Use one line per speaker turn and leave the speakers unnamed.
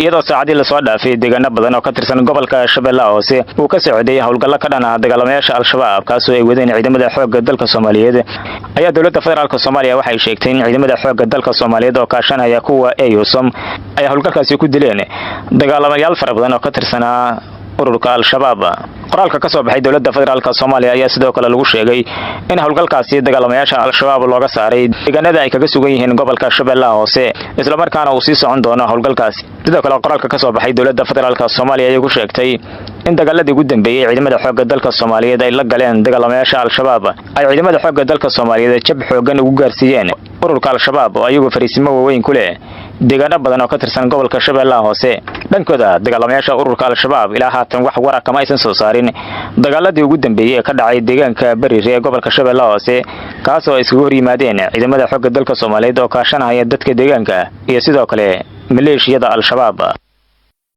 iyadoo saacadii la soo dhaafay deegaano badan oo ka tirsan gobolka Shabeellaha Hoose uu ka socday howlgallo ka dhan ah dagaalamayaasha al-shabaab kaasoo ay wadeen ciidamada xoogga dalka Soomaaliyeed ayaa dawladda federaalka Soomaaliya waxay sheegtay in ciidamada xoogga dalka Soomaaliyeed oo kaashanaya kuwa EUSOM ay howlgalkaasi ku dileen dagaalamayaal fara badan oo ka tirsan ururka al-shabaab. qoraalka ka soo baxay dawladda federaalka Soomaaliya ayaa sidoo kale lagu sheegay in howlgalkaasi dagaalamayaasha al-shabaab looga saaray deegaanada ay kaga sugan yihiin gobolka Shabeellaha Hoose isla markaana uu sii socon doono howlgalkaasi. sidoo kale qoraalka ka soo baxay dawladda federaalka Soomaaliya ayaa ku sheegtay in dagaaladii ugu dambeeyay ciidamada xoogga dalka Soomaaliyeed ay la galeen dagaalamayaasha al-shabaab ay ciidamada xoogga dalka Soomaaliyeed jab xoogan ugu gaarsiiyeen ururka al-shabaab oo ayagu fariisimo waaweyn ku leh deegaano badan oo ka tirsan gobolka Shabeellaha Hoose. dhankooda dagaalamayaasha ururka al-shabaab ilaa haatan wax war ah kama aysan soo saarin dagaaladii ugu dambeeyay ka dhacay deegaanka Bariire ee gobolka Shabeellaha Hoose kaasoo isku hor yimaadeen ciidamada xoogga dalka Soomaaliyeed oo kaashanaya dadka deegaanka iyo sidoo kale maleeshiyada al-shabaab.